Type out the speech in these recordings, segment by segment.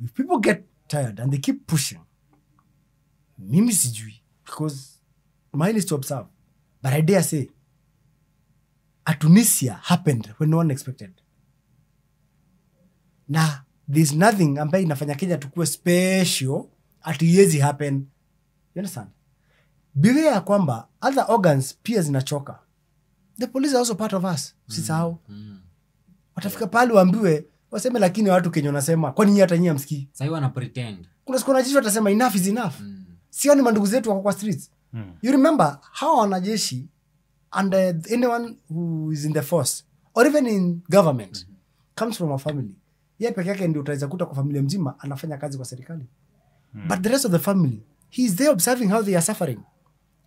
if people get tired and they keep pushing, mimi sijui, because mine is to observe. But I dare say, a Tunisia happened when no one expected. Na there's nothing ambaye inafanya Kenya tukue special at yezi happen. You understand? Beware kwamba other organs pia zinachoka. The police are also part of us. Usisahau. Watafika pale waambiwe waseme, lakini watu Kenya wanasema kwani nyinyi hata nyinyi msikii. Sasa wana pretend. Kuna siku wanajeshi watasema enough is enough. Sioni mandugu zetu wako kwa streets. You remember how wanajeshi and anyone who is in the force or even in government comes from a family. Yeye peke yake ndio utaweza kuta kwa familia mzima anafanya kazi kwa serikali. But the rest of the family, he is there observing how they are suffering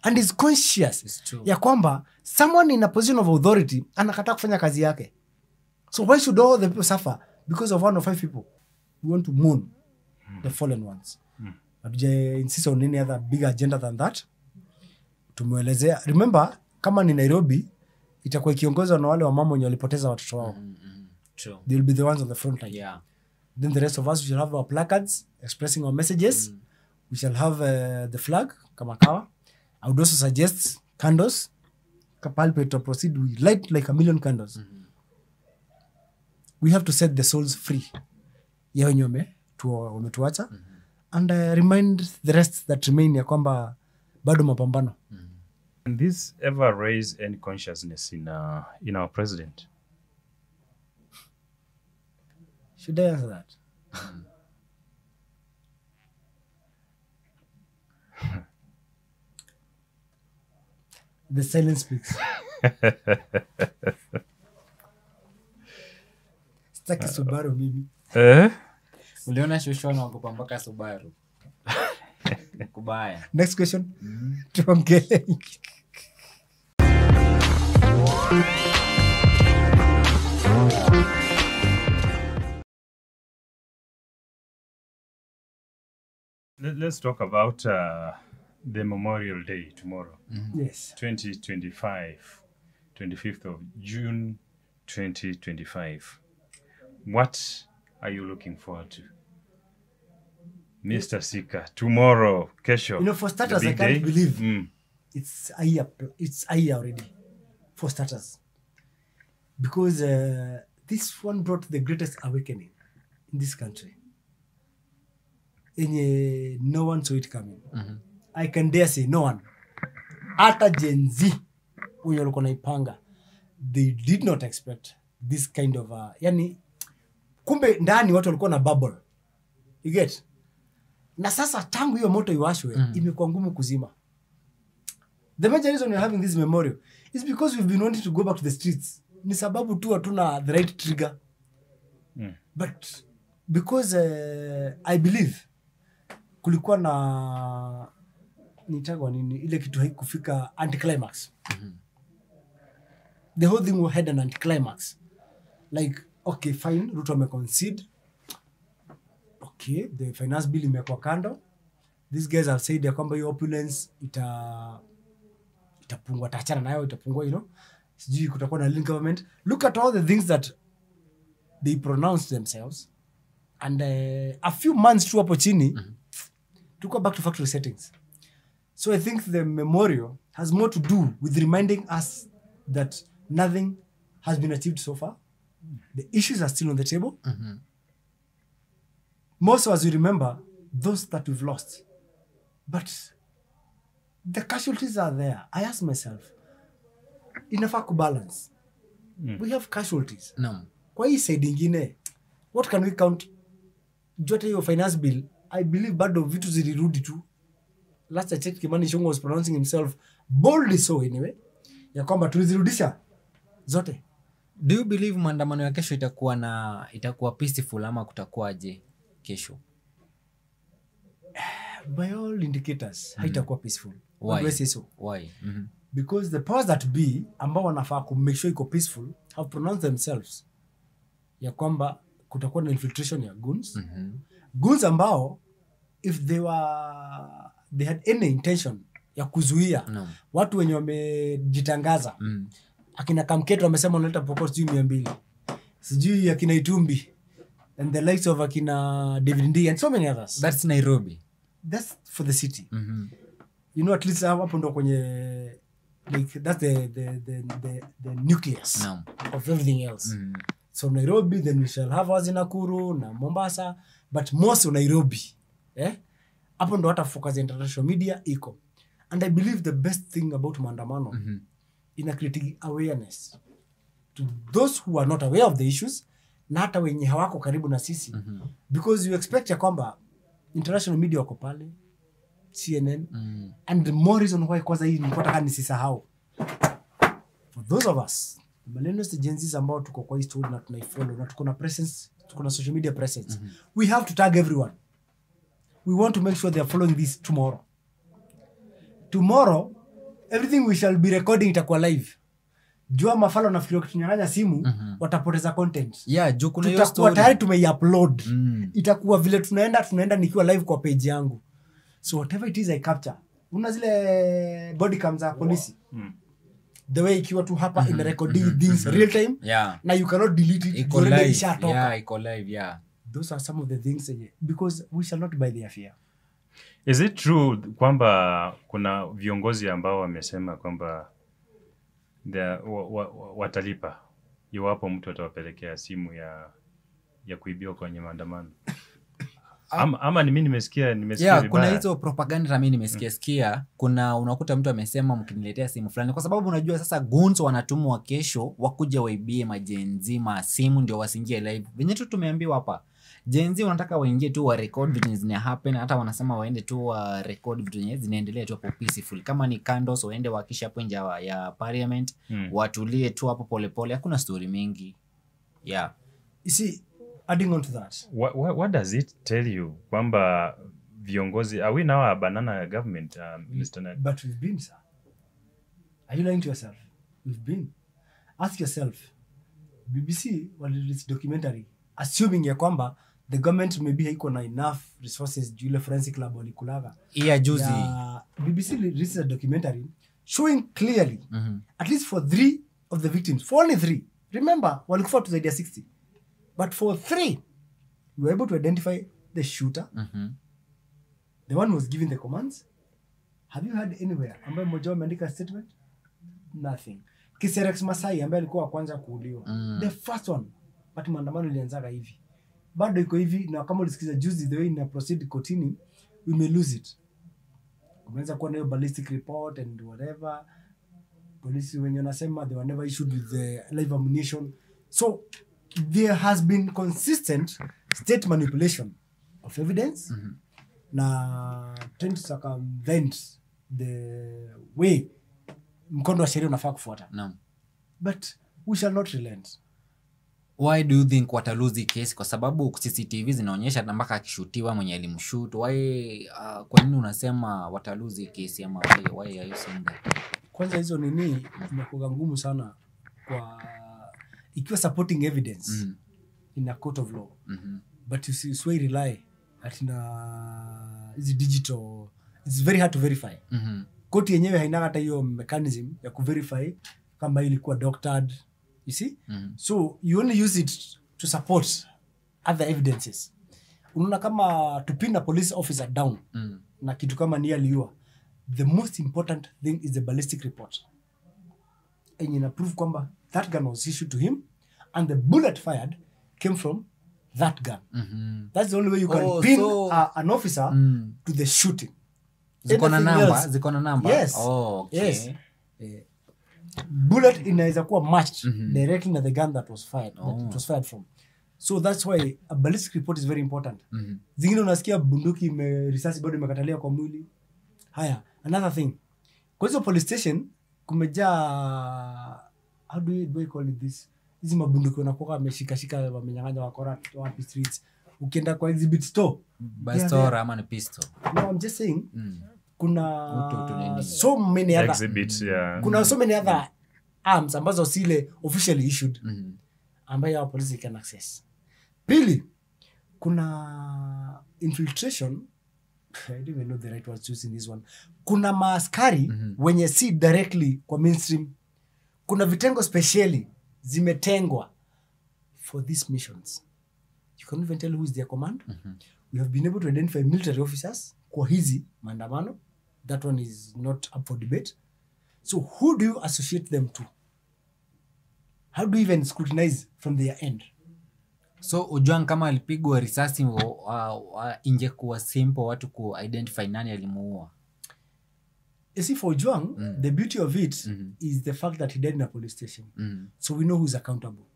and is conscious ya kwamba someone in a position of authority anakataa kufanya kazi yake. So why should all the people suffer because of 1 or 5 people? We want to mourn the fallen ones. Hatuja insist on any other big agenda than that. Tumuelezea. Remember, kama ni Nairobi, itakuwa ikiongozwa na wale wamama wenye walipoteza watoto wao. True. They will be the ones on the front line. Yeah. Then the rest of us, we shall have our placards expressing our messages. We shall have the flag, kama kawa. I would also suggest candles. Kapalpe to proceed, we light like 1,000,000 candles. We have to set the souls free. Ya wenye wametuacha. And remind the rest that remain ya kwamba bado mapambano. Can this ever raise any consciousness in our president? Should I answer that? The silence speaks. Sitaki Subaru mimi. Uliona Shoshona wako mpaka Subaru. Kubaya. Next question. Tuongee. Let's talk about the Memorial Day tomorrow. Yes. 2025, 25th of June, 2025. What are you looking forward to? Mr. Sika, tomorrow, kesho. You know, for starters, I can't believe it's a year already. For starters. Because this one brought the greatest awakening in this country. And no one saw it coming. I can dare say no one. Hata Gen Z, wenye walikuwa naipanga, they did not expect this kind of yani, kumbe ndani watu walikuwa na bubble. You get? Na sasa tangu hiyo moto iwashwe, imekuwa ngumu kuzima. The major reason we're having this memorial is because we've been wanting to go back to the streets. Ni sababu tu hatuna the right trigger. But because I believe kulikuwa na nitagwa nini ile kitu haikufika anticlimax. The whole thing had an anticlimax. Like, okay, fine, Ruto ameconcede. Okay, the finance bill imekuwa kando. These guys have said ya kwamba hiyo opulence itapungua, taachana nayo, itapungua, you know. Sijui kutakuwa na link government. Look at all the things that they pronounced themselves. And a few months tu hapo chini, to go back to factory settings. So I think the memorial has more to do with reminding us that nothing has been achieved so far. The issues are still on the table. Most of us, we remember those that we've lost. But the casualties are there. I ask myself, inafaa kubalance. We have casualties. No. Kwa hii side ingine, what can we count? Jote hiyo finance bill, I believe bado vitu zilirudi tu. Last I checked, Kimani Ichung'wah was pronouncing himself boldly so anyway, ya kwamba tulizirudisha zote. Do you believe maandamano ya kesho itakuwa peaceful ama kutakuwaje kesho? By all indicators, haitakuwa peaceful. Why? Why say so? Why? Because the powers that be, ambao wanafaa ku make sure iko peaceful, have pronounced themselves ya kwamba kutakuwa na infiltration ya goons. Goons ambao, if they had any intention ya kuzuia watu wenye wamejitangaza. Akina Kamketo wamesema wanaleta poko sijui 200. Sijui akina Itumbi and the likes of akina David Ndii and so many others. That's Nairobi. That's for the city. You know, at least hapo ndo kwenye like that's the nucleus Naam. of everything else. So Nairobi, then we shall have ours in Nakuru na Mombasa, but most Nairobi. Hapo ndo hata focus international media iko. And I believe the best thing about maandamano in creating awareness to those who are not aware of the issues na hata wenye hawako karibu na sisi. Because you expect ya kwamba international media wako pale, CNN, and the more reason why kwanza hii nilipata nisisahau. For those of us, millennials, Gen Zs ambao tuko kwa hii story na tunaifollow na tuko na presence, tuko na social media presence, we have to tag everyone. We want to make sure they are following this tomorrow. Tomorrow, everything we shall be recording itakuwa live. Jua mafalo nafikiri wakitunyang'anya simu, watapoteza content. Yeah, juu kuna hiyo tutakuwa story. tayari tumei-upload. Itakuwa vile tunaenda nikiwa live kwa page yangu. So whatever it is I capture. Una zile body cams za polisi. The way ikiwa tu hapa in recording things real time. Yeah. Na you cannot delete it. Iko live. Yeah, iko live, yeah. Those are some of the things because we shall not buy their fear. Is it true kwamba kuna viongozi ambao wamesema kwamba watalipa iwapo mtu atawapelekea simu ya kuibiwa kwenye maandamano? Ama ni mimi nimesikia vibaya. Kuna hizo propaganda mimi nimesikia. Kuna unakuta mtu amesema mkiniletea simu fulani, kwa sababu unajua sasa goons wanatumwa kesho wakuja waibie majenzi simu ndio wasingie live. Venye tu tumeambiwa hapa, jenzi wanataka waingie tu wa record vitu zina happen, hata wanasema waende tu wa record vitu zinaendelea tu hapo peaceful. Kama ni candles waende wakisha hapo nje ya parliament, watulie tu hapo polepole, hakuna story mingi. Yeah. You see, adding on to that. What does it tell you kwamba viongozi, are we now a banana government, Mr. Ned? But we've been, sir. Are you lying to yourself? We've been. Ask yourself. BBC released documentary assuming ya kwamba the government maybe haiko na enough resources juu ile forensic lab walikulaga. Yeah, juzi. BBC released a documentary showing clearly at least for 3 of the victims, for only 3. Remember, walikufa to zaidi ya 60. But for 3, we were able to identify the shooter, the one who was giving the commands. Have you heard anywhere ambaye mmoja wao ameandika statement? Nothing. Kiserex Masai ambaye alikuwa wa kwanza kuuliwa. The first one. But maandamano ilianzaga hivi. Bado iko hivi, na kama ulisikiza juzi the way ina proceed kotini, we may lose it. Kumeanza kuwa na hiyo ballistic report and whatever. Polisi wenye wanasema they were never issued with the live ammunition. So there has been consistent state manipulation of evidence na trying to circumvent the way mkondo wa sheria unafaa kufuata. Naam. But we shall not relent. Why do you think watalose case? Kwa sababu CCTV zinaonyesha mpaka akishutiwa mwenye alimshoot. Why kwa nini unasema watalose case ama why are you saying that? Kwanza hizo nini inakuwa ngumu sana kwa ikiwa supporting evidence in a court of law. But you see, we rely at is digital. It's very hard to verify. Court yenyewe haina hata hiyo mechanism ya kuverify kama ilikuwa doctored. You see? So you only use it to support other evidences. Unaona kama to pin a police officer down na kitu kama ni aliua. The most important thing is the ballistic report. And you prove kwamba that gun was issued to him and the bullet fired came from that gun. That's the only way you can pin an officer to the shooting. Ziko na number? Yes. Oh, okay. Yes. Bullet inaweza kuwa matched directly na the gun that was fired, that it was fired from. So that's why a ballistic report is very important. Zingine unasikia bunduki risasi bado imekatalia kwa mwili. Haya, another thing. Kwa hizo police station kumejaa, how do you call it this? Hizi mabunduki wanakuwa wameshika wamenyang'anya wakora wapi streets. Ukienda kwa exhibit store, bastora ama ni pistol. No, I'm just saying. Kuna so many other exhibits, kuna so many other arms ambazo sile officially issued ambayo police can access. Pili, kuna infiltration. I don't even know the right words to use in this one. Kuna maaskari wenye si directly kwa mainstream. Kuna vitengo specially zimetengwa for these missions. you cannot even tell who is their command. We have been able to identify military officers kwa hizi maandamano. That one is not up for debate. So who do you associate them to? How do you even scrutinize from their end? So Ojwang kama alipigwa risasi ingekuwa simple watu ku identify nani alimuua. You see, for Ojwang, the beauty of it is the fact that he died in a police station. So we know who's accountable.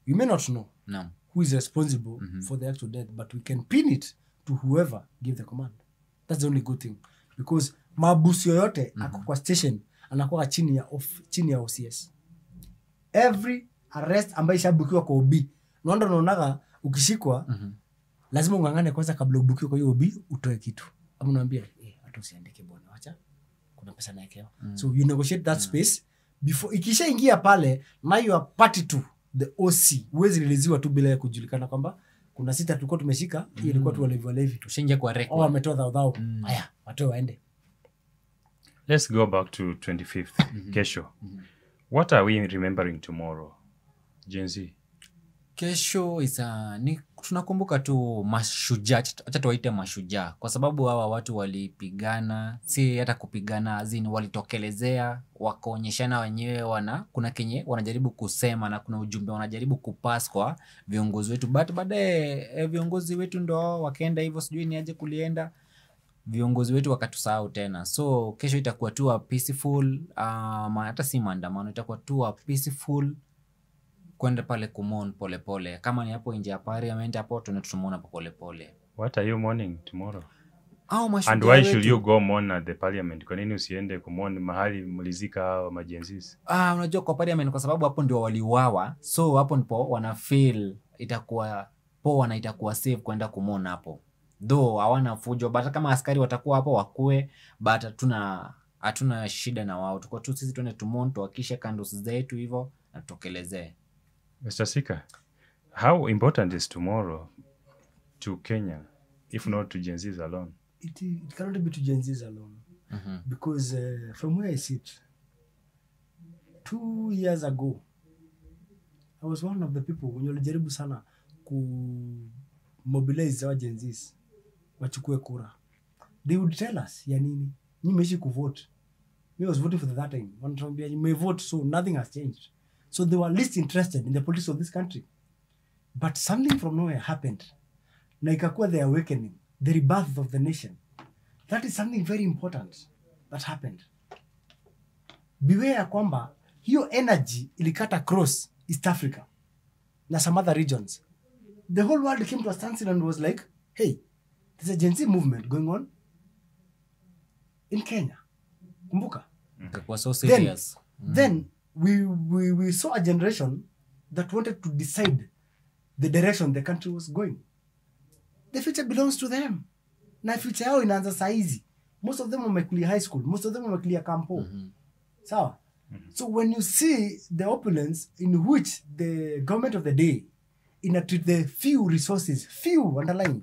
We may not know who is responsible for the actual death, but we can pin it to whoever gave the command. That's the only good thing. Because mabusu yoyote ako kwa station anakuwa chini ya OCS. Every arrest ambayo ishabukiwa kwa OB, unaonaga ukishikwa lazima ungangane kwanza kabla ubukiwe kwa hiyo OB utoe kitu. Ama unaambia hata usiandike bwana, acha kuna pesa naekewa. So you negotiate that space before ikishaingia pale, now you are party to the OC. Huwezi releasiwa tu bila kujulikana kwamba kuna sita tulikuwa tumeshika, hii ilikuwa tu walevi. Ushaingia kwa record. Wametoa dhao. Haya, watoe waende. Let's go back to 25th, kesho. What are we remembering tomorrow, Gen Z? Kesho tunakumbuka tu mashujaa, acha tuwaite mashujaa, kwa sababu hawa watu walipigana, si hata kupigana, azini walitokelezea, wakaonyeshana wenyewe kuna kenye wanajaribu kusema na kuna ujumbe wanajaribu kupass kwa viongozi wetu, but baadaye viongozi wetu ndo wakaenda hivyo, sijui ni aje kulienda, viongozi wetu wakatusahau tena. So kesho itakuwa tu a peaceful, hata si maandamano, itakuwa tu a peaceful kwenda pale kumon pole pole. Kama ni hapo nje ya parliament hapo tunatumuona pole pole. What are you mourning tomorrow? And why should you go mourn at the parliament? Kwa nini usiende kumon mahali mlizika hao majenzis? Unajua kwa parliament kwa sababu hapo ndio waliuawa. So hapo ndipo wana feel itakuwa poa na itakuwa safe kwenda kumon hapo. Though hawana fujo, but kama askari watakuwa hapo wakue, but hatuna shida na wao. Tuko tu sisi tuende tumon tuhakishe candles zetu hivyo na tutokelezee. Mr. Sika, how important is tomorrow to Kenya, if not to Gen Zs alone? It cannot be to Gen Zs alone. Because from where I sit, 2 years ago, I was one of the people when walijaribu sana mobilize our Gen Zs wachukue kura. They would tell us, ya nini? Nyi meishi kuvote. Me was voting for that time. Wanatuambia, you may vote, so nothing has changed. So they were least interested in the politics of this country. But something from nowhere happened. Na ikakuwa the awakening, the rebirth of the nation. That is something very important that happened. Beware kwamba hiyo energy ilikata across East Africa na some other regions. The whole world came to a standstill and was like, hey, there's a Gen Z movement going on in Kenya. Kumbuka. It was so serious. Then we saw a generation that wanted to decide the direction the country was going. The future belongs to them. Na future yao inaanza saizi. Most of them wameclear high school. Most of them wameclear campo. Sawa? So when you see the opulence in which the government of the day treat the few resources, few underlying,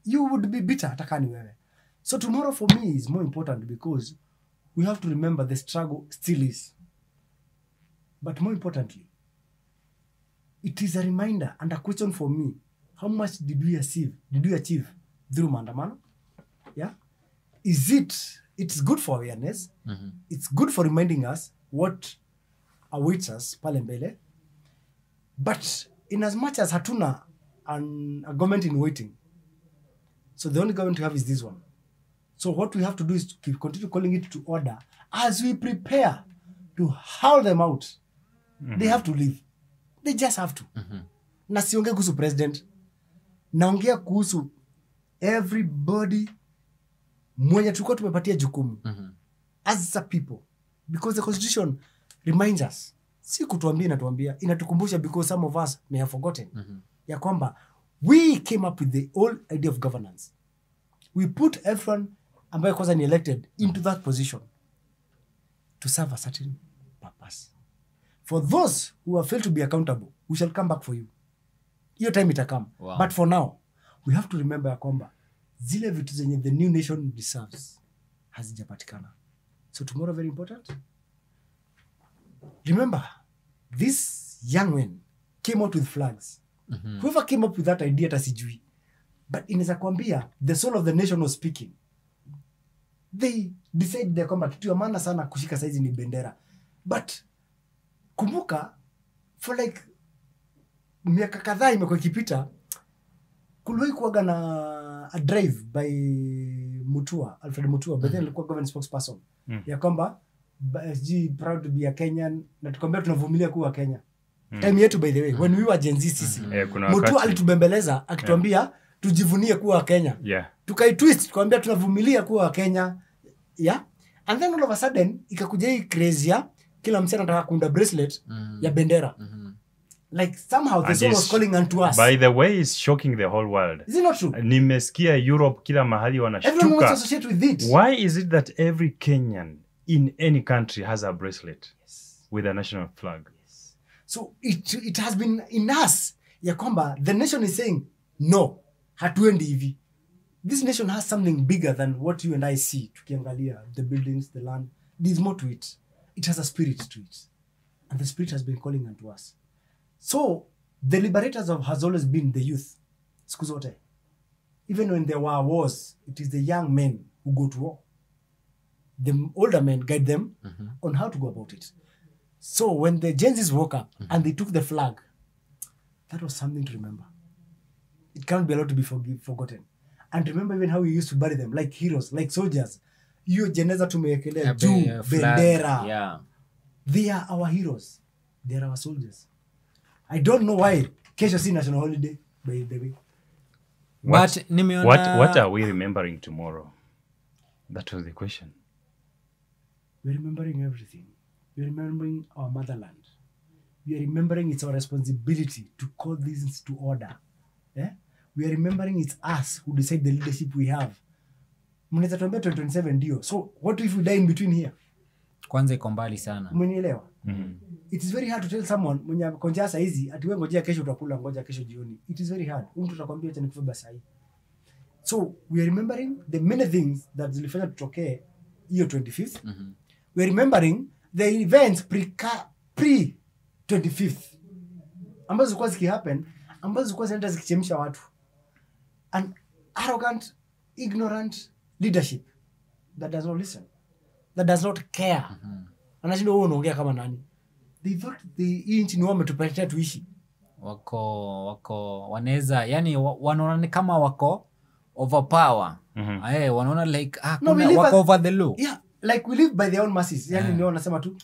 you would be bitter atakani wewe. So tomorrow for me is more important because we have to remember the struggle still is. But more importantly, it is a reminder and a question for me. How much did we achieve through maandamano? Yeah? It's good for awareness. It's good for reminding us what awaits us pale mbele. But in as much as hatuna a government in waiting, so the only government we have is this one. So what we have to do is to continue calling it to order as we prepare to haul them out. They have to leave. They just have to. Na siongea kuhusu president. Naongea kuhusu everybody mwenye tulikuwa tumepatia jukumu. As a people. Because the constitution reminds us. Si kutuambia inatukumbusha because some of us may have forgotten. Ya kwamba we came up with the old idea of governance. We put everyone ambaye kwanza ni elected into that position to serve a certain purpose. For those who have failed to be accountable, we shall come back for you. Your time itakam. Wow. But for now, we have to remember ya kwamba zile vitu zenye the new nation deserves hazijapatikana. So tomorrow very important. Remember, these young men came out with flags. Whoever came up with that idea hata sijui, but inaweza kuambia the soul of the nation was speaking. They decided kwamba kitu ya maana sana kushika saizi ni bendera, but kumbuka for like miaka kadhaa imekuwa ikipita, kuliwahi kuwaga na a drive by Mutua, Alfred Mutua, but then alikuwa government spokesperson ya kwamba proud to be a Kenyan, na tukwambia tunavumilia kuwa Kenya. Time yetu by the way, when we were Gen Z sisi, Mutua alitubembeleza akituambia tujivunie kuwa Kenya. Tukaitwist tukamwambia tunavumilia kuwa Kenya. Yeah? And then all of a sudden ikakuja hii crazy ya kila msana anataka kuunda bracelet ya bendera. Like somehow the soul was calling unto us. By the way, it's shocking the whole world. Is it not true? Nimesikia Europe kila mahali wanashtuka. Everyone wants to associate with it. Why is it that every Kenyan in any country has a bracelet with a national flag? Yes. So it has been in us ya kwamba the nation is saying no, hatuendi hivi. This nation has something bigger than what you and I see. Tukiangalia the buildings, the land, there's more to it. It has a spirit to it. And the spirit has been calling unto us. So, the liberators has always been the youth. Siku zote. Even when there were wars, it is the young men who go to war. The older men guide them on how to go about it. So, when the Gen Zs woke up and they took the flag, that was something to remember. It can't be allowed to be forgotten. And remember even how we used to bury them, like heroes, like soldiers. Hiyo jeneza tumewekelea juu, bendera. Yeah. They are our heroes. They are our soldiers. I don't know why kesho si national holiday, by the way. What are we remembering tomorrow? That was the question. We're remembering everything. We're remembering our motherland. We are remembering it's our responsibility to call things to order. Yeah? We are remembering it's us who decide the leadership we have. Mnaweza tuambia 2027 ndio. So what if we die in between here? Kwanza iko mbali sana. Umenielewa? It is very hard to tell someone mwenye akonja saa hizi ati wewe ngojea kesho utakula, ngoja kesho jioni. It is very hard. Mtu atakwambia acha nikufe basi sahi. So we are remembering the many things that zilifanya tutokee hiyo 25th. We are remembering the events pre 25th. Ambazo zilikuwa zikihappen, ambazo zilikuwa zinaenda zikichemsha watu. An arrogant, ignorant leadership that does not listen, that does not care. Anashinda wewe unaongea kama nani? They thought hii nchi ni wao wametupatia tuishi. Wako wanaweza, yani wanaona kama wako overpower. Wanaona like wako over the law. Yeah, like we live by their own masses. Yani ndio wanasema tu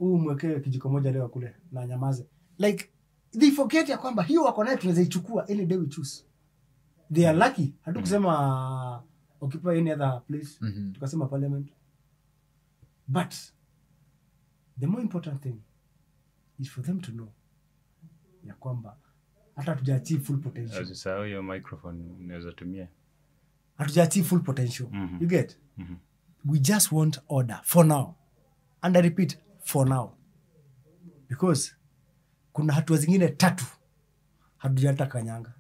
mwekee kijiko moja leo kule na nyamaze. Like they forget ya kwamba hiyo wako nayo tunaweza ichukua any day we choose. They are lucky. Hatukusema occupy any other place. Tukasema parliament. But the more important thing is for them to know ya kwamba hata hatuja-achieve full potential. Usisahau hiyo microphone unaweza tumia. Hatuja-achieve full potential. You get? We just want order for now. And I repeat, for now. Because kuna hatua zingine 3 hatujata kanyanga.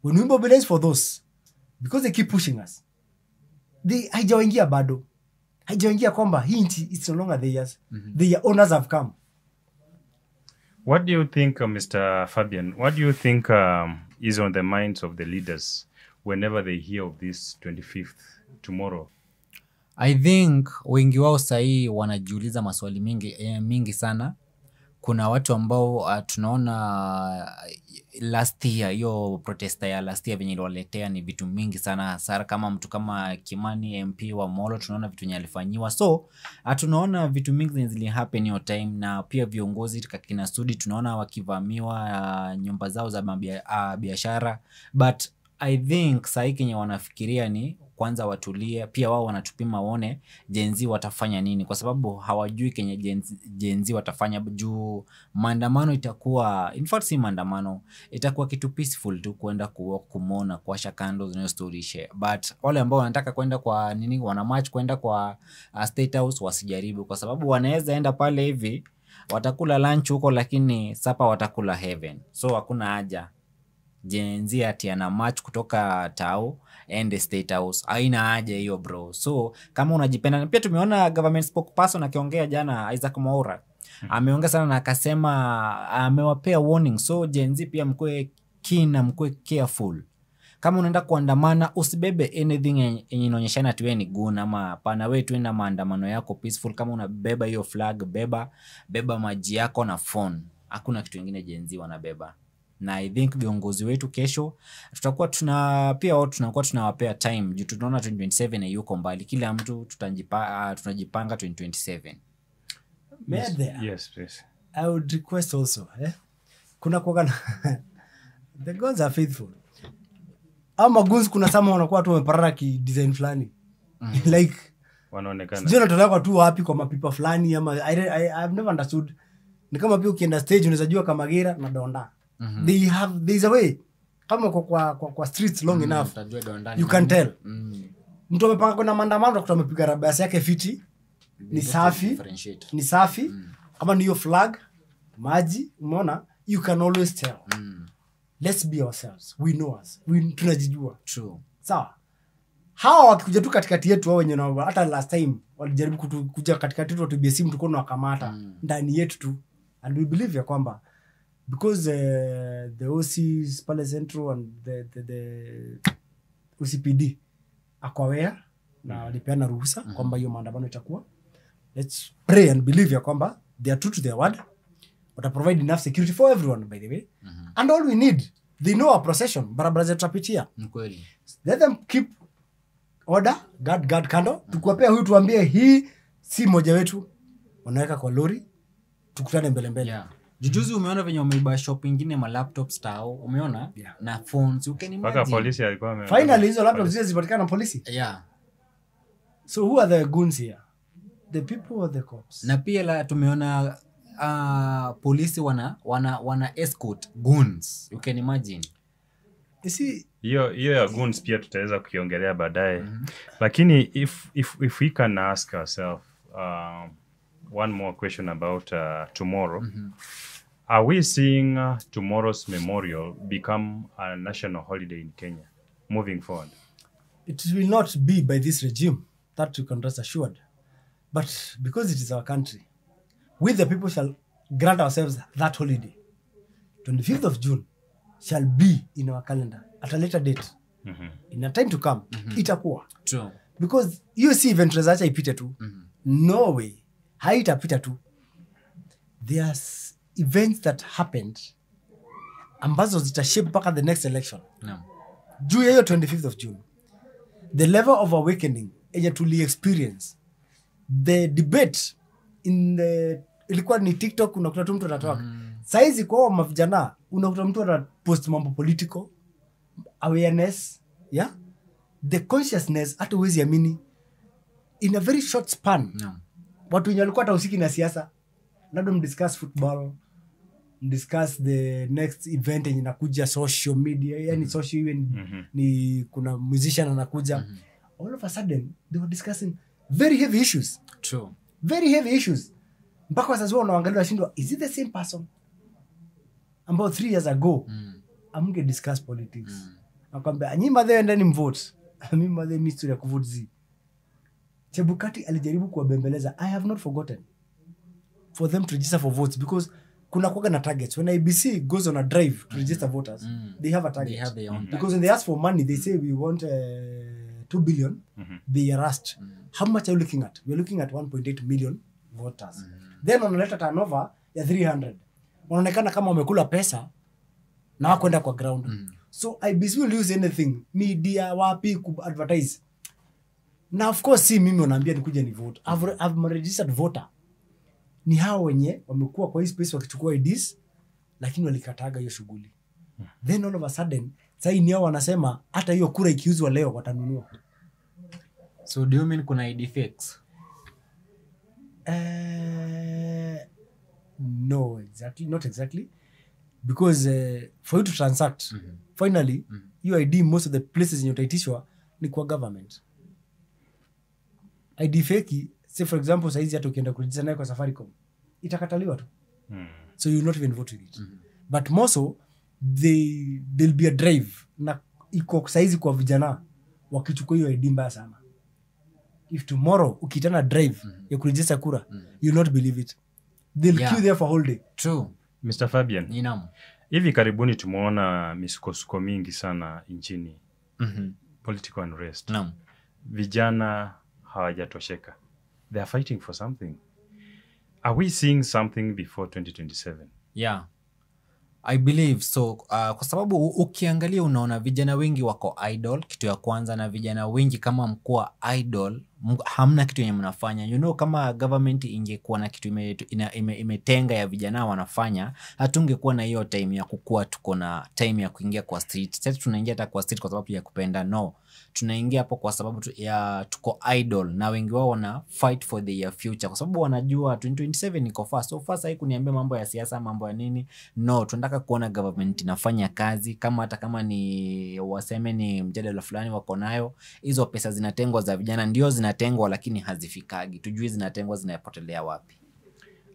When we mobilize for those, because they keep pushing us, haijawaingia bado. Haijawaingia kwamba hii nchi it's no longer theirs. Their owners have come. What do you think, Mr. Fabian, what do you think is on the minds of the leaders whenever they hear of this 25th tomorrow? I think wengi wao sahii wanajiuliza maswali mingi sana. Kuna watu ambao tunaona last year, hiyo protesta ya last year venye iliwaletea ni vitu mingi sana hasara. Kama mtu kama Kimani MP wa Molo tunaona vitu nyalifanyiwa. So tunaona vitu mingi zili happen hiyo time, na pia viongozi kakina Sudi tunaona wakivamiwa nyumba zao za biashara. But I think sahi kenye wanafikiria ni kwanza watulie, pia wao wanatupima waone Gen Z watafanya nini, kwa sababu hawajui kenye Gen Z watafanya. Juu maandamano itakuwa, in fact si maandamano, itakuwa kitu peaceful tu, kwenda kumona kuwasha candles na story share. But wale ambao wanataka kwenda kwa nini, wana march kwenda kwa State House, wasijaribu, kwa sababu wanaweza enda pale hivi watakula lunch huko, lakini sapa watakula heaven. So hakuna haja Gen Z ati ana march kutoka Tao and State House. Haina haja hiyo bro. So kama unajipenda, pia tumeona government spokesperson akiongea jana, Isaac Mwaura ameongea sana na akasema amewapea warning, so Gen Z pia mkue keen na mkue careful. Kama unaenda kuandamana usibebe anything yenye inaonyeshana ati wewe ni goon ama pana, wewe tu enda maandamano yako peaceful. Kama unabeba hiyo flag, beba maji yako na phone. Hakuna kitu kingine Gen Z wanabeba. Na I think viongozi wetu kesho tutakuwa tunakuwa tunawapea time juu tunaona 2027 yuko mbali. Kila mtu tunajipanga 2027. Yes, please. I would request also kuna kwa the gods are faithful. Ama guns kuna sama wanakuwa tu wameparara ki design fulani. Like wanaonekana. Sio natolea tu wapi kwa mapipa fulani ama I've never understood. Ni kama pia ukienda stage unaweza jua kama Gira na Donda. There's a way. Kama kwa streets long enough you can tell. Mtu amepanga kuna maandamano utakuta amepiga rabasi yake fiti. Ni safi. Kama ni hiyo flag, maji, umeona? You can always tell. Let's be ourselves. We know us. Tunajijua. True. Sawa. Hawa wakikuja tu katikati yetu wao wenyewe hata last time walijaribu kuja katikati yetu watubie simu tuko na wakamata ndani yetu tu. And we believe ya kwamba because the OCs pale Central and the OCPD aware na walipeana ruhusa kwamba hiyo maandamano itakuwa. Let's pray and believe ya kwamba they are true to their word. But provide enough security for everyone, by the way. And all we need, they know our procession. Barabara zetu tapitia. Kweli. Let them keep order, guard kando. Tukuwapea huyu tuambie hii si moja wetu. Wanaweka kwa lori. Tukutane mbele. Yeah. Jujuzi umeona venye umeiba shop ingine ma laptops tao, umeona? Yeah. Na phones, you can imagine. Paka polisi alikuwa finally hizo laptops zile zipatikana na polisi. Yeah. So who are the goons here? The people or the cops? Na pia tumeona polisi wana escort goons. You can imagine. You see, hiyo ya goons pia tutaweza kukiongelea baadaye. Lakini if we can ask ourselves one more question about tomorrow. Are we seeing tomorrow's memorial become a national holiday in Kenya moving forward? It will not be by this regime, that you can rest assured. But because it is our country, we the people shall grant ourselves that holiday. 25th of June shall be in our calendar at a later date. In a time to come, itakuwa. True. Because you see event research ipite tu. No way. Haitapita tu. There's events that happened ambazo zitashape mpaka the next election. No. Juu ya hiyo 25th of June. The level of awakening yenye tuli experience. The debate in the ilikuwa ni TikTok unakuta tu mtu anatoka. Saizi kwa mavijana unakuta mtu anapost mambo political awareness, yeah? The consciousness hata uwezi amini in a very short span. No. Watu wenye walikuwa hata usiki na siasa labda mdiscuss football, mdiscuss the next event yenye inakuja social media, yani social event ni kuna musician anakuja. All of a sudden they were discussing very heavy issues. True. Very heavy issues. Mpaka sasa wanaangalia washindwa, is it the same person about 3 years ago amunge discuss politics? Nakwambia nyinyi madhe endeni mvote. Mimi madhe mystery ya kuvote zi. Chebukati alijaribu kuwabembeleza. I have not forgotten for them to register for votes because kuna kuwaga na targets. When IBC goes on a drive to register voters, they have a target. They have their own because when they ask for money, they say we want 2 billion. They are asked, how much are you looking at? We're looking at 1.8 million voters. Then wanaleta turnover ya 300. Wanaonekana kama wamekula pesa na wakwenda kwa ground. So IBC will use anything, media, wapi, advertise. Na of course si mimi wanaambia nikuja ni vote. I've registered voter. Ni hao wenye wamekuwa kwa hii space wakichukua IDs lakini walikataga hiyo shughuli. Then all of a sudden sasa ni hao wanasema hata hiyo kura ikiuzwa leo watanunua. So do you mean kuna ID fakes? No, not exactly. Because for you to transact, finally, your ID, most of the places in utaitishwa ni kwa government. ID fake, say for example, saizi hata ukienda kuregister nayo kwa Safaricom, itakataliwa tu. So you will not even vote with it. But more so, there'll be a drive na iko saizi kwa vijana wakichukua hiyo ID mbaya sana. If tomorrow ukitana drive ya kuregister kura, you will not believe it. they'll Yeah. queue there for whole day. True. Mr. Fabian, Ninam. hivi karibuni tumeona misukosuko mingi sana nchini, political unrest. Naam. Vijana hawajatosheka, they are fighting for something. Are we seeing something before 2027? Yeah, I believe so. Kwa sababu ukiangalia unaona vijana wengi wako idle, kitu ya kwanza, na vijana wengi kama mkuwa idle, hamna kitu yenye mnafanya. You know, kama government ingekuwa na kitu imetenga ya vijana wanafanya, hatungekuwa na hiyo time ya kukua tuko na time ya kuingia kwa street. Sasa tunaingia hata kwa street kwa sababu ya kupenda, no. Tunaingia hapo kwa sababu ya tuko idle, na wengi wao wana fight for their future kwa sababu wanajua 2027 iko fast. So fast kuniambia mambo ya siasa, mambo ya nini, no. Tunataka kuona government inafanya kazi, kama hata kama ni waseme ni mjadala fulani wako nayo, hizo pesa zinatengwa za vijana ndio zinatengwa, lakini hazifikagi. Tujui zinatengwa zinapotelea wapi.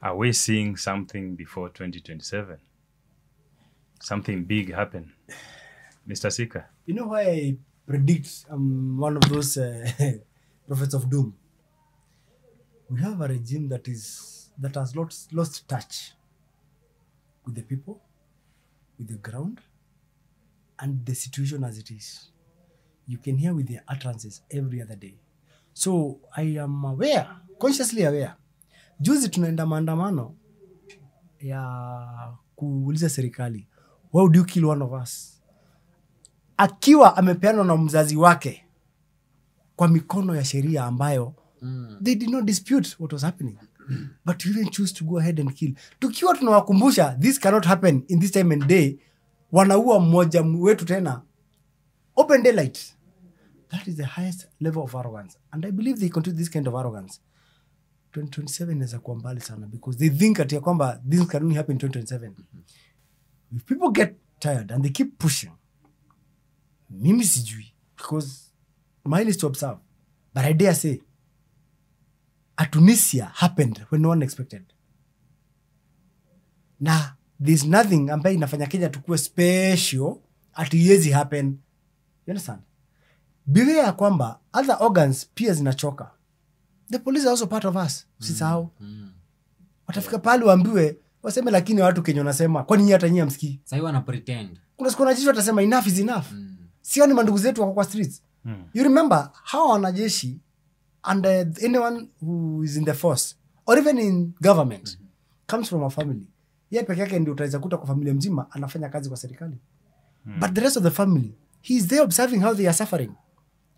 Are we seeing something before 2027? Something big happen? Mr. Sika? You know why I predict I'm one of those prophets of doom? We have a regime that has lost touch with the people, with the ground, and the situation as it is. You can hear with their utterances every other day. So I am aware, consciously aware. Juzi tunaenda maandamano ya kuuliza serikali, why would you kill one of us? Akiwa amepeanwa na mzazi wake kwa mikono ya sheria ambayo they did not dispute what was happening. But you even choose to go ahead and kill. Tukiwa tunawakumbusha this cannot happen in this time and day, wanaua mmoja wetu tena. Open daylight. That is the highest level of arrogance. And I believe they continue this kind of arrogance. 2027 is a kuwa mbali sana because they think at ya kwamba this can only happen in 2027. If people get tired and they keep pushing, mimi sijui, because mine is to observe. But I dare say, a Tunisia happened when no one expected. Na there's nothing ambaye inafanya Kenya tukue special at yezi happen. You understand? Beware kwamba other organs pia zinachoka. The police are also part of us. Usisahau. Watafika pale waambiwe waseme, lakini watu Kenya wanasema kwani nyinyi hata nyinyi msikii. Sasa hiyo wana pretend. Kuna siku wanajeshi watasema enough is enough. Sioni mandugu zetu wako kwa streets. You remember how wanajeshi and anyone who is in the force or even in government comes from a family. Yeye peke yake ndio utaweza kuta kwa familia mzima anafanya kazi kwa serikali. But the rest of the family, he is there observing how they are suffering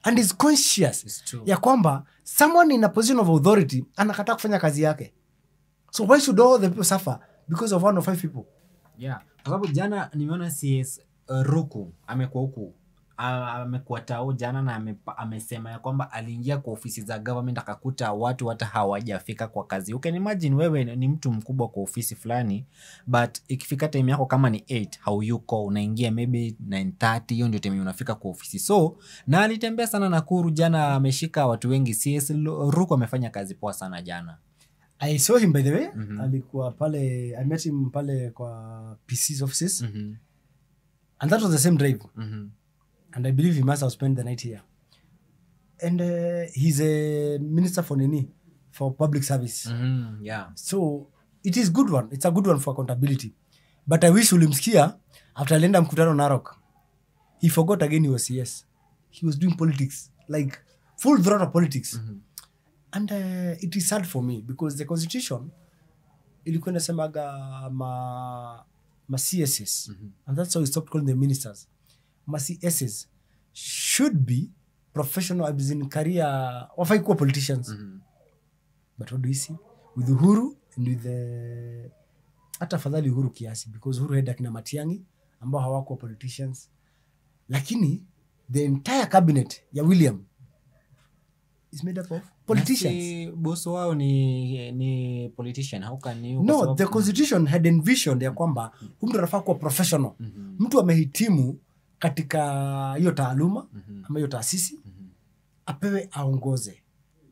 and is conscious ya kwamba someone in a position of authority anakataa kufanya kazi yake. So why should all the people suffer because of 1 or 5 people? Yeah. Kwa sababu jana nimeona CS Ruku amekuwa huku, amekuwa tao jana, na amesema ya kwamba aliingia kwa ofisi za government akakuta watu hata hawajafika kwa kazi. You can imagine wewe ni mtu mkubwa kwa ofisi fulani, but ikifika time yako kama ni 8 hauyuko, unaingia maybe 9:30, hiyo ndio time unafika kwa ofisi. So na alitembea sana Nakuru jana, ameshika watu wengi. CS Ruku amefanya kazi poa sana jana. I saw him by the way. Alikuwa pale, I met him pale kwa PC's offices. And that was the same drive. And I believe he must have spent the night here. And he's a minister for public service. Yeah. So it is good one. It's a good one for accountability. But I wish ulimsikia after alienda mkutano Narok. He forgot again he was CS. He was doing politics, like full throttle politics. And it is sad for me because the constitution ilikuwa inasemaga ma CSS. And that's how we stopped calling the ministers. Ma CSS should be professional, as in career, wafai kuwa politicians. But what do we see? With Uhuru and with the hata fadhali Uhuru kiasi, because Uhuru had akina Matiang'i ambao hawakuwa politicians. Lakini the entire cabinet ya William is made up of politicians. Nasi boss wao ni politician. How can you? No, the constitution had envisioned ya kwamba mtu anafaa kuwa professional. Mtu amehitimu katika hiyo taaluma ama hiyo taasisi, apewe aongoze.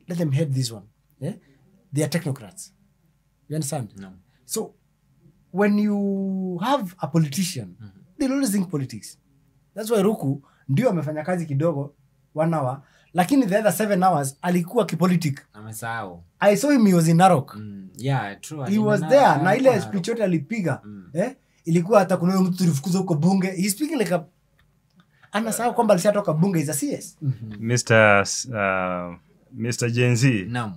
Let them head this one. Yeah? They are technocrats. You understand? No. So when you have a politician, they'll always think politics. That's why Ruku ndio amefanya kazi kidogo 1 hour, lakini the other 7 hours alikuwa kipolitic. Amesahau. I saw him, he was in Narok. Yeah, true. He was there na ile speech yote alipiga ilikuwa hata kuna mtu tulifukuza huko bunge. He speaking like a anasahau kwamba alishatoka bunge is a CS. Mr. Gen Z. Naam.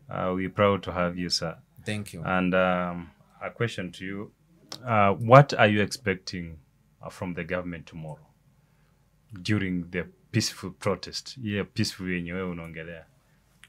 We're proud to have you, sir. Thank you. And a question to you. What are you expecting from the government tomorrow during the peaceful protest? Yeah, peaceful yenye wewe unaongelea.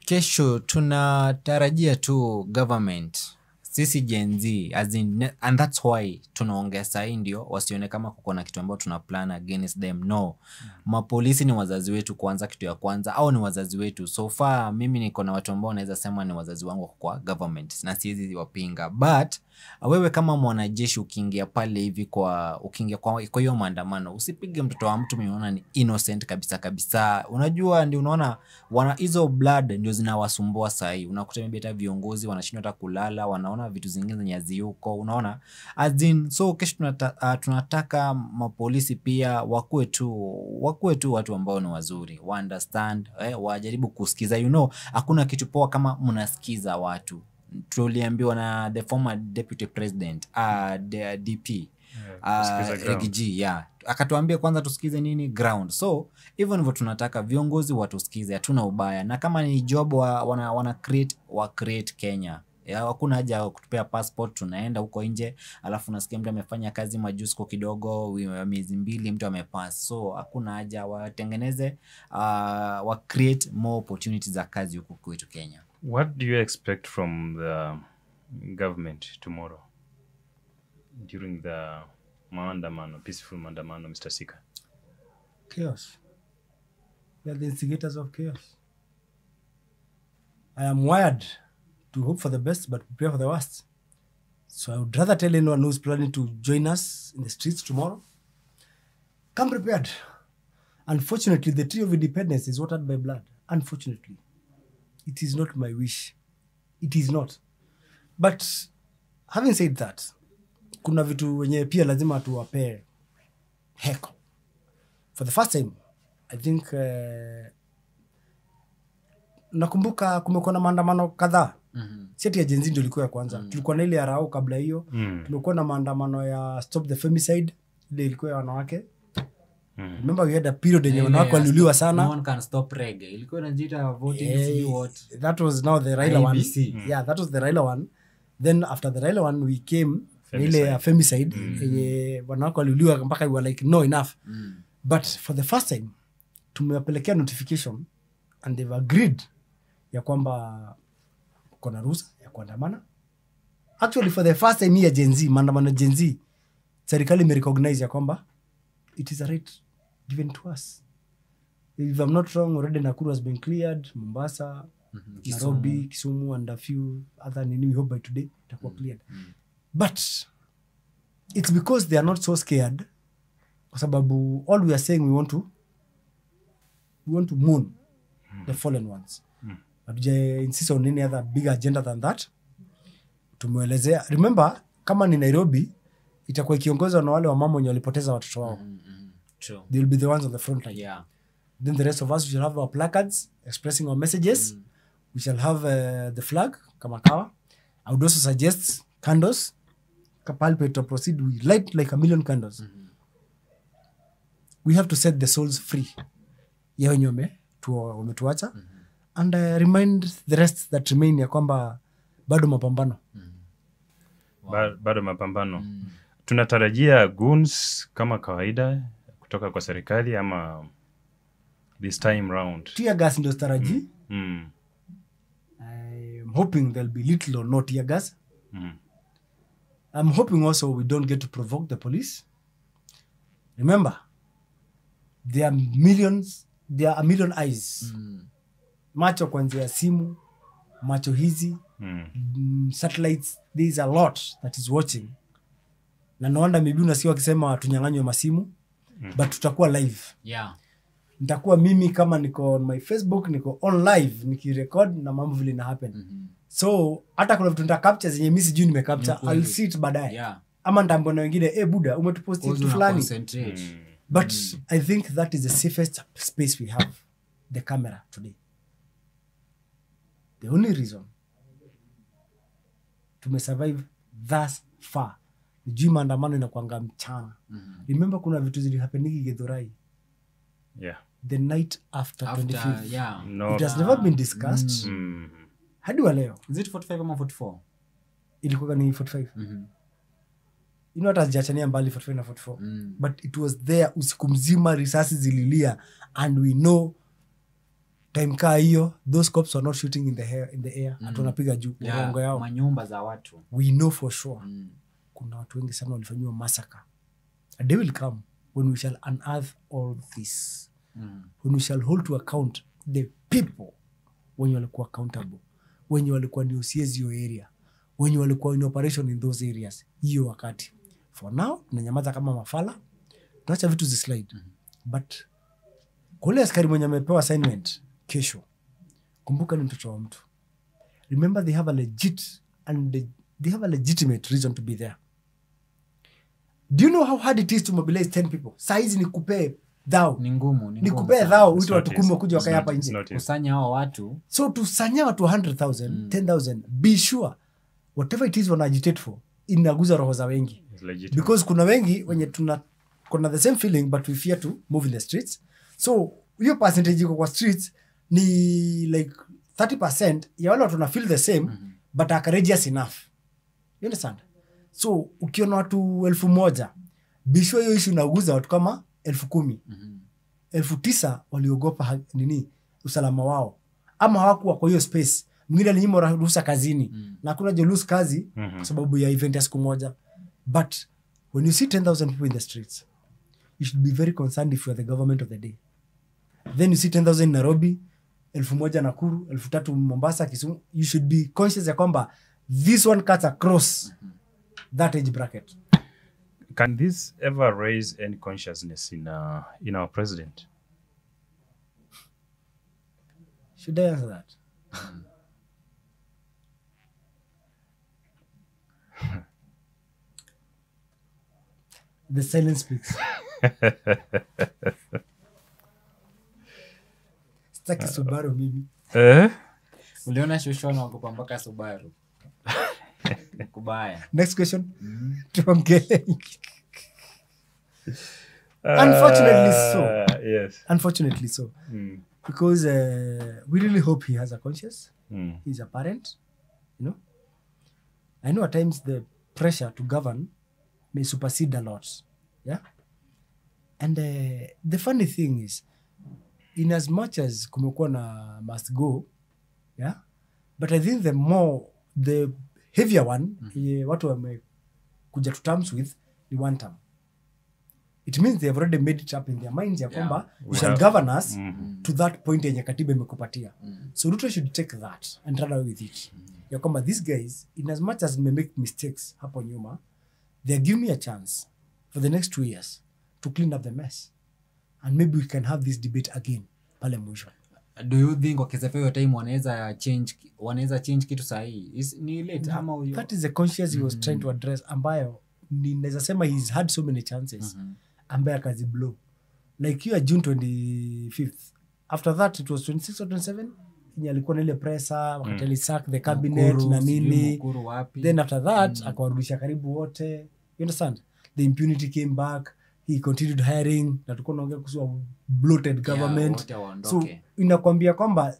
Kesho tunatarajia tu government, sisi Gen Z, as in, and that's why tunaongea sahi ndio wasione kama kuko na kitu ambao tuna plan against them. No. Mapolisi ni wazazi wetu kwanza, kitu ya kwanza, au ni wazazi wetu. So far mimi niko na watu ambao naweza sema ni wazazi wangu kwa government na siwezi wapinga. But wewe kama mwanajeshi ukiingia pale hivi kwa hiyo maandamano, usipige mtoto wa mtu unaona ni innocent kabisa. Unajua ndio unaona hizo blood ndio zinawasumbua sahi. Unakuta maybe hata viongozi wanashindwa hata kulala, wanaona vitu zingine zenye haziyuko, unaona. As in, so kesho tunataka mapolisi pia wakuwe tu watu ambao ni wazuri, wa understand, wajaribu kusikiza. Hakuna kitu poa kama mnasikiza watu. Tuliambiwa na the former deputy president, the DP, Reggie, akatuambia kwanza tusikize nini ground. So hivyo ndivyo tunataka viongozi watusikize, hatuna ubaya. Na kama ni job wana create Kenya. Hakuna haja kutupea passport tunaenda huko nje alafu nasikia mtu amefanya kazi majuzi kwa kidogo miezi 2 mtu amepass. So hakuna haja, watengeneze wa create more opportunities za kazi huko kwetu Kenya. What do you expect from the government tomorrow during the peaceful maandamano, Mr. Sika? Chaos. We are the instigators of chaos. I am wired to hope for the best but prepare for the worst. So I would rather tell anyone who's planning to join us in the streets tomorrow, come prepared. Unfortunately, the tree of independence is watered by blood. Unfortunately. It is not my wish. It is not. But having said that, kuna vitu wenye pia lazima tuwape heko. For the first time, I think nakumbuka kumekuwa na maandamano kadhaa. Seti ya Gen Z ndio ilikuwa ya kwanza. Tulikuwa na ile ya Rao kabla hiyo. Tumekuwa na maandamano ya Stop the Femicide, ile ilikuwa ya wanawake. Remember we had a period yenye wanawake waliuliwa sana. No one can stop reggae. Ilikuwa inajiita voting what. That was now the Raila one. Yeah, that was the Raila one. Then after the Raila one we came ile ya femicide yenye wanawake waliuliwa mpaka we were like no enough. But for the first time tumewapelekea notification and they've agreed ya kwamba kuna ruhusa ya kuandamana. Actually for the first time here Gen Z, maandamano Gen Z, serikali imerecognize ya kwamba it is a right given to us. If I'm not wrong, already Nakuru has been cleared, Mombasa, Nairobi, Kisumu and a few other we hope by today itakuwa cleared. But it's because they are not so scared. Kwa sababu all we are saying we want to mourn the fallen ones. Hatuja insist on any other big agenda than that. Tumeelezea. Remember, kama ni Nairobi, itakuwa ikiongozwa na wale wamama wenye walipoteza watoto wao. True. They will be the ones on the front line. Yeah. Then the rest of us, we shall have our placards expressing our messages. We shall have the flag, kama kawa. I would also suggest candles. Kapalpe to proceed, we light like 1,000,000 candles. We have to set the souls free. Ya wenye wametuacha. And remind the rest that remain ya kwamba bado mapambano. Bado mapambano. Tunatarajia goons kama kawaida kutoka kwa serikali ama this time round? Tear gas ndio staraji. I'm hoping there'll be little or no tear gas. I'm hoping also we don't get to provoke the police. Remember, there are a million eyes. Macho kwanzia simu, macho hizi, satellites, there is a lot that is watching. Na no wonder maybe unasikia wakisema tunyang'anywe masimu, but tutakuwa live. Yeah. Nitakuwa mimi kama niko on my Facebook, niko on live, nikirecord na mambo vile na happen. So, hata kuna vitu nita capture zenye mimi sijui nime capture, I'll see it baadaye. Yeah. Ama ndambo na wengine, buda, umetuposti kitu fulani. But I think that is the safest space we have. the camera today. The only reason tumesurvive thus far ni juu maandamano inakuanga mchana. Remember kuna vitu zilihapeniki Githurai Yeah. the night after 25th. yeah. No. It has never been discussed hadi wa leo. Is it 45 ama 44? Ilikuwa ni 45. You know hata zijachania mbali 45 na 44. But it was there usiku mzima, risasi zililia, and we know time kaa hiyo those cops were not shooting in the air atu wanapiga juu urongo yao. Manyumba za watu. We know for sure kuna watu wengi sana walifanyiwa massacre. A day will come when we shall unearth all this, when we shall hold to account the people wenye walikuwa accountable, wenye walikuwa ni OCS hiyo area, wenye walikuwa in operation in those areas hiyo wakati. For now tunanyamaza kama mafala, tunaacha vitu zislide. But kule askari mwenye amepewa assignment kesho, kumbuka ni mtoto wa mtu. Remember they have a legitimate reason to be there. Do you know how hard it is to mobilize 10 people? Saizi nikupee dhao. Ni ngumu. Nikupee dhao uitwe watu 10 kuja wakae hapa nje. Kusanya hao watu. So tusanya watu 100,000, 10,000. Be sure whatever it is wana agitate for inaguza roho za wengi. Because kuna wengi wenye kuna the same feeling but we fear to move in the streets. So hiyo percentage iko kwa streets ni like 30% ya wale watu na feel the same but are courageous enough. You understand? So ukiona watu 1,000, be sure hiyo issue inaguza watu kama 10,000. 9,000 waliogopa usalama wao, ama hawakuwa kwa hiyo space. Mwingine alinyimwa ruhusa kazini na hakuna je lose kazi kwa sababu ya event ya siku moja. But when you see 10,000 people in the streets, you should be very concerned if you are the government of the day. Then you see 10,000 in Nairobi, 1,000 Nakuru, 3,000 Mombasa, Kisumu. You should be conscious ya kwamba this one cuts across that age bracket. Can this ever raise any consciousness in our president? Should I answer that? The silence speaks. Sitaki Subaru mimi. Uliona Shoshona wakopa mpaka Subaru. Kubaya. Next question. Tuongee. Unfortunately so. Yes. Unfortunately so. Because we really hope he has a conscience. He's a parent. You know? I know at times the pressure to govern may supersede a lot. Yeah? And the funny thing is, in as much as kumekuwa na must go, yeah? But I think the heavier one, watu wamekuja to terms with, ni one term. It means they have already made it up in their minds ya kwamba you shall govern us to that point yenye katiba imekupatia. So Ruto should take that and run away with it. Ya kwamba these guys, in as much as may make mistakes hapo nyuma, they give me a chance for the next 2 years to clean up the mess. And maybe we can have this debate again pale mwisho. Do you think wakisefa hiyo time wanaweza change kitu sahihi? Ni late ama huyo? That is the conscience he was trying to address, ambayo ninaweza sema he's had so many chances ambaye akazi blow. Like you June 25th. After that it was 26 or 27 yenye alikuwa na ile pressure wakati alisack the cabinet Mkuru, na nini. Then after that akawarudisha karibu wote. You understand? The impunity came back. He continued hiring. Na tulikuwa tunaongea kuhusu bloated government. So inakwambia kwamba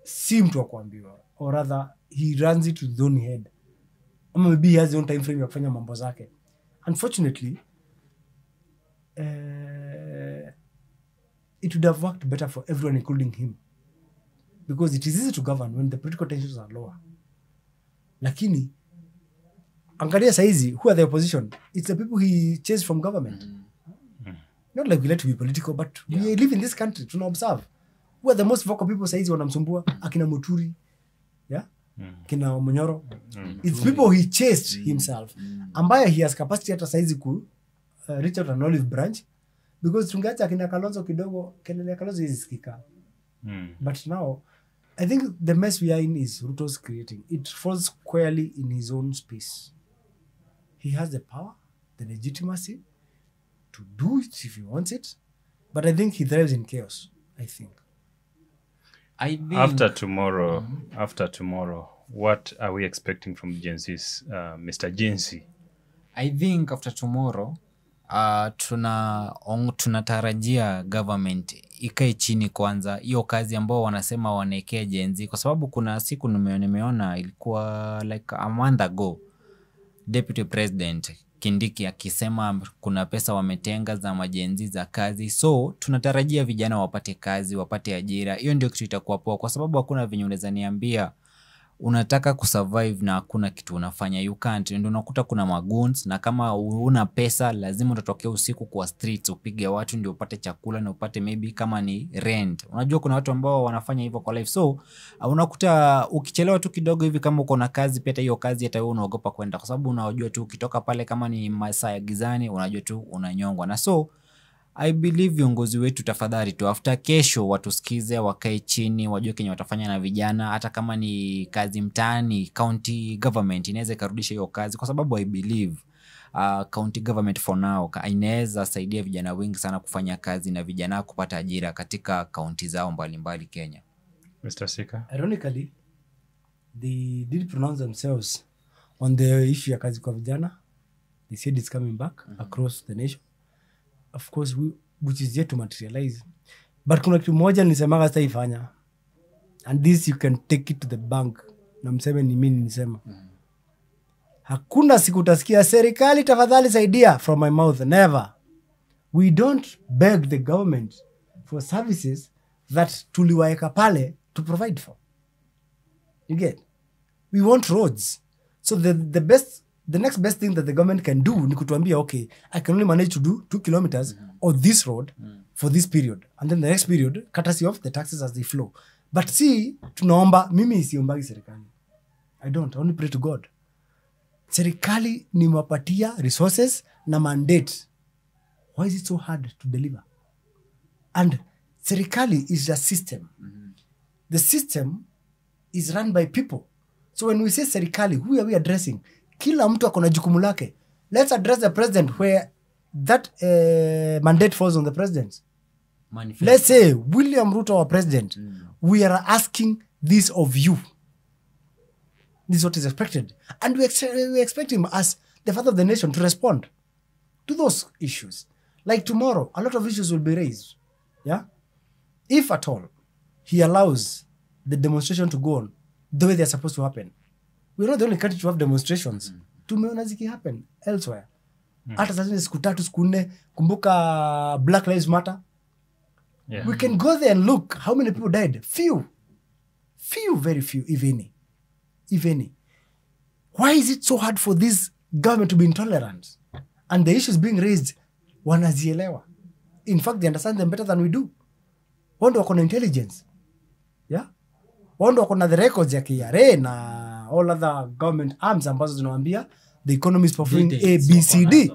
si mtu wa kuambiwa, or rather he runs it with his own head. Ama maybe he has his own time frame ya kufanya mambo zake. Unfortunately, it would have worked better for everyone including him, because it is easy to govern when the political tensions are lower. Lakini angalia saizi, who are the opposition? It's the people he chased from government. Not like we like to be political, but we live in this country, tuna observe. Who are the most vocal people saizi wanamsumbua? Akina Muturi, yeah? Kina Munyoro. It's people he chased himself. Ambaye he has capacity hata saizi ku reach out an olive branch, because tungeacha akina Kalonzo kidogo, kelele Kalonzo isikika. But now, I think the mess we are in is Ruto's creating. It falls squarely in his own space. He has the power, the legitimacy to do it if he wants it. But I think he thrives in chaos, I think. I think After tomorrow, what are we expecting from Gen Zs, Mr. Jinsi? I think after tomorrow tunatarajia government ikae chini kwanza, hiyo kazi ambao wanasema wanaekea Gen Z, kwa sababu kuna siku nimeona ilikuwa like a month ago, Deputy President Kindiki akisema kuna pesa wametenga za majenzi za kazi, so tunatarajia vijana wapate kazi, wapate ajira. Hiyo ndio kitu itakuwa poa, kwa sababu hakuna venye unaweza niambia unataka kusurvive na hakuna kitu unafanya, you can't. Ndio unakuta kuna magoons, na kama una pesa lazima utatokea usiku kwa streets upige watu ndio upate chakula na upate maybe kama ni rent. Unajua kuna watu ambao wanafanya hivyo kwa life, so unakuta ukichelewa tu kidogo hivi, kama uko na kazi pia hiyo kazi hata wewe unaogopa kwenda, kwa sababu unajua tu ukitoka pale kama ni masaa ya gizani unajua tu unanyongwa. Na so I believe viongozi wetu tafadhali tu after kesho watusikize, wakae chini, wajue kenye watafanya na vijana. Hata kama ni kazi mtaani, county government inaweza ikarudisha hiyo kazi, kwa sababu I believe county government for now inaweza saidia vijana wengi sana kufanya kazi na vijana kupata ajira katika county zao mbalimbali Kenya. Mr. Sika? Ironically, they did pronounce themselves on the issue ya kazi kwa vijana. They said it's coming back across the nation. Of course, which is yet to materialize. But kuna kitu moja nilisemaga sitaifanya. And this you can take it to the bank. Na mseme ni mimi nisema. Hakuna siku utasikia serikali tafadhali saidia from my mouth. Never. We don't beg the government for services that tuliwaeka pale to provide for. You get? We want roads. So the next best thing that the government can do ni kutuambia, okay, I can only manage to do 2 kilometers on this road for this period. And then the next period, courtesy of the taxes as they flow. But see, tunaomba, mimi siombagi serikali. I only pray to God. Serikali ni mapatia resources na mandate. Why is it so hard to deliver? And serikali is a system. The system is run by people. So when we say serikali, who are we addressing? Kila mtu akona jukumu lake. Let's address the president where that mandate falls on the president. Let's say William Ruto, our president, we are asking this of you. This is what is expected. And we expect him as the father of the nation to respond to those issues. Like tomorrow, a lot of issues will be raised. Yeah? If at all, he allows the demonstration to go on the way they're supposed to happen. We're not the only country to have demonstrations. Tumeona ziki happen elsewhere. Hata sasa siku 3 siku 4, kumbuka Black Lives Matter. Yeah. We can go there and look how many people died. Few, very few, if any. Why is it so hard for this government to be intolerant? And the issues being raised, wanazielewa. In fact, they understand them better than we do. Wando wako na intelligence. Yeah? Wando wako na the records ya KRA na all other government arms ambazo zinawaambia the economy is performing A, B, C, D.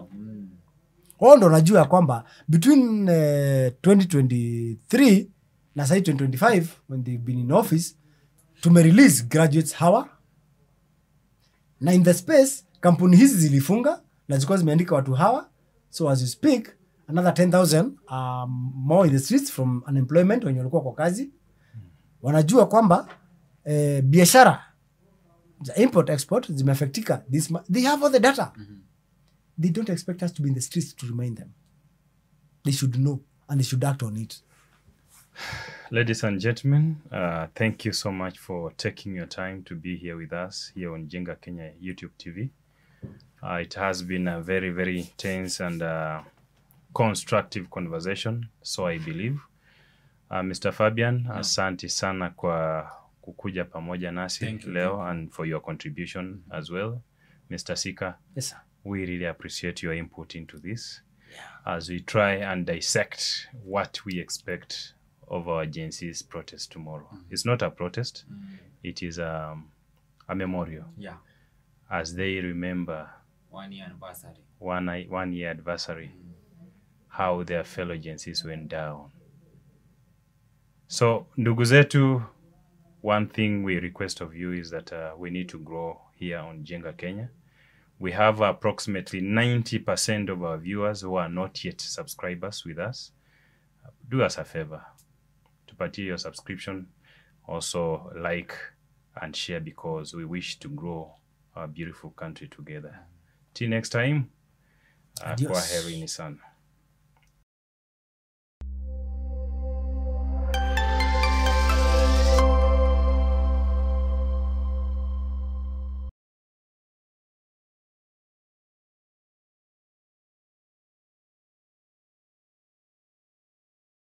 Wando najua kwamba between 2023 na sasa 2025 when they've been in office tumerelease graduates hawa, na in the space kampuni hizi zilifunga na zilikuwa zimeandika watu hawa. So as you speak, another 10,000 more in the streets from unemployment wenye walikuwa kwa kazi. Wanajua kwamba biashara za import export zimeafectika. They have all the data. They don't expect us to be in the streets to remind them. They should know and they should act on it. Ladies and gentlemen, thank you so much for taking your time to be here with us here on Jenga Kenya YouTube TV. It has been a very, very tense and constructive conversation, so I believe. Mr. Fabian, asante sana kwa kukuja pamoja nasi leo and for your contribution as well. Mr. Sika, yes, sir. We really appreciate your input into this as we try and dissect what we expect of our Gen Z's protest tomorrow. It's not a protest. It is a memorial. Yeah. As they remember 1 year anniversary. One year anniversary, how their fellow Gen Z's went down. So, ndugu zetu, one thing we request of you is that we need to grow here on Jenga Kenya. We have approximately 90% of our viewers who are not yet subscribers with us. Do us a favor. Tupatie your subscription also like and share, because we wish to grow our beautiful country together. Till next time, Adios. kwaherini sana.